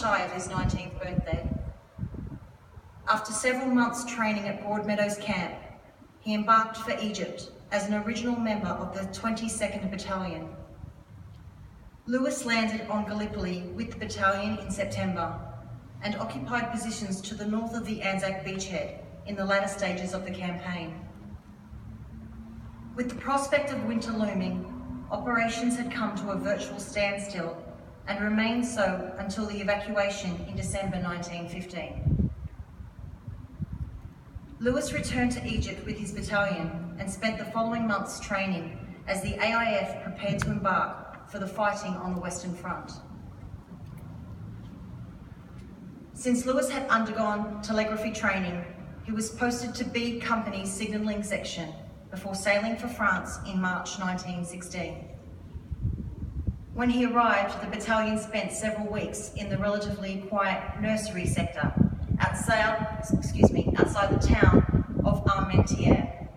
shy of his 19th birthday. After several months training at Broadmeadows Camp, he embarked for Egypt as an original member of the 22nd Battalion. Lewis landed on Gallipoli with the battalion in September and occupied positions to the north of the Anzac beachhead in the latter stages of the campaign. With the prospect of winter looming, operations had come to a virtual standstill and remained so until the evacuation in December 1915. Lewis returned to Egypt with his battalion and spent the following months training as the AIF prepared to embark for the fighting on the Western Front. Since Lewis had undergone telegraphy training, he was posted to B Company's signalling section before sailing for France in March 1916. When he arrived, the battalion spent several weeks in the relatively quiet nursery sector outside the town of Armentières,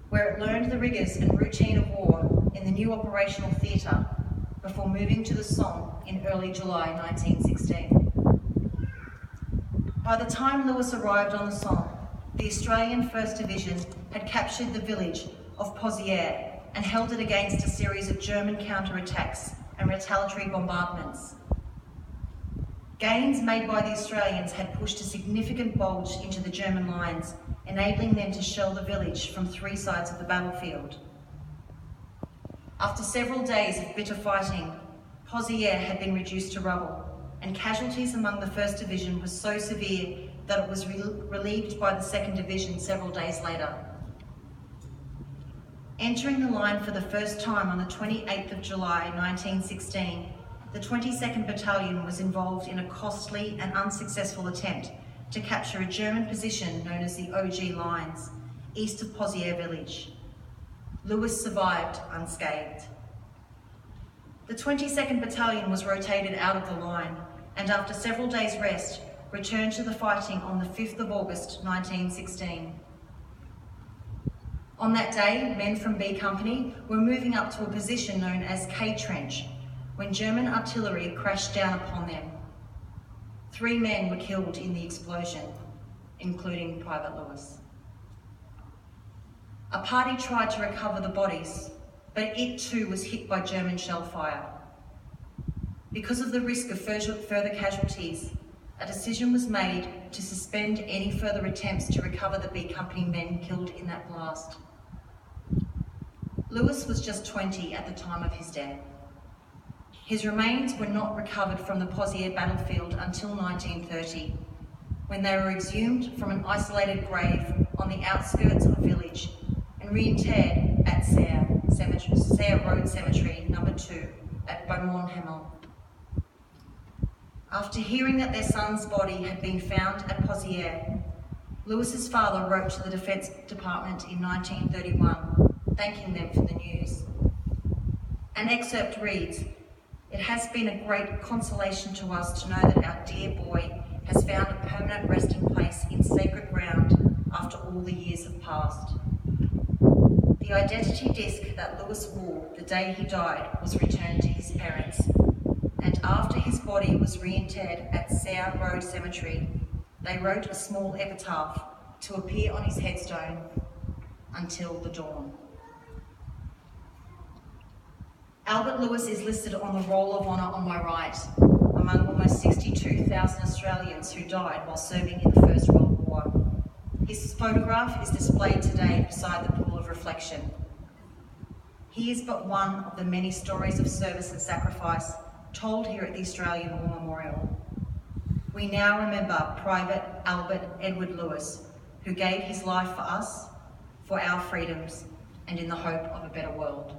where it learned the rigours and routine of war in the new operational theatre before moving to the Somme in early July 1916. By the time Lewis arrived on the Somme, the Australian 1st Division had captured the village of Pozières and held it against a series of German counterattacks and retaliatory bombardments. Gains made by the Australians had pushed a significant bulge into the German lines, enabling them to shell the village from 3 sides of the battlefield. After several days of bitter fighting, Pozières had been reduced to rubble, and casualties among the 1st Division was so severe that it was relieved by the 2nd Division several days later. Entering the line for the first time on the 28th of July 1916, the 22nd Battalion was involved in a costly and unsuccessful attempt to capture a German position known as the OG Lines, east of Pozières village. Lewis survived unscathed. The 22nd Battalion was rotated out of the line and after several days' rest, returned to the fighting on the 5th of August 1916. On that day, men from B Company were moving up to a position known as K Trench when German artillery crashed down upon them. 3 men were killed in the explosion, including Private Lewis. A party tried to recover the bodies, but it too was hit by German shell fire. Because of the risk of further casualties, a decision was made to suspend any further attempts to recover the B Company men killed in that blast. Lewis was just 20 at the time of his death. His remains were not recovered from the Pozières battlefield until 1930, when they were exhumed from an isolated grave on the outskirts of the village and reinterred at Serre Road Cemetery No. 2 at Beaumont-Hamel. After hearing that their son's body had been found at Pozières, Lewis's father wrote to the Defence Department in 1931, thanking them for the news. An excerpt reads, "It has been a great consolation to us to know that our dear boy has found a permanent resting place in sacred ground after all the years have passed." The identity disc that Lewis wore the day he died was returned to his parents, and after his body was reinterred at Serre Road Cemetery, they wrote a small epitaph to appear on his headstone, "Until the dawn." Albert Lewis is listed on the Roll of Honour on my right, among almost 62,000 Australians who died while serving in the First World War. His photograph is displayed today beside the Pool of Reflection. He is but one of the many stories of service and sacrifice told here at the Australian War Memorial. We now remember Private Albert Edward Lewis, who gave his life for us, for our freedoms, and in the hope of a better world.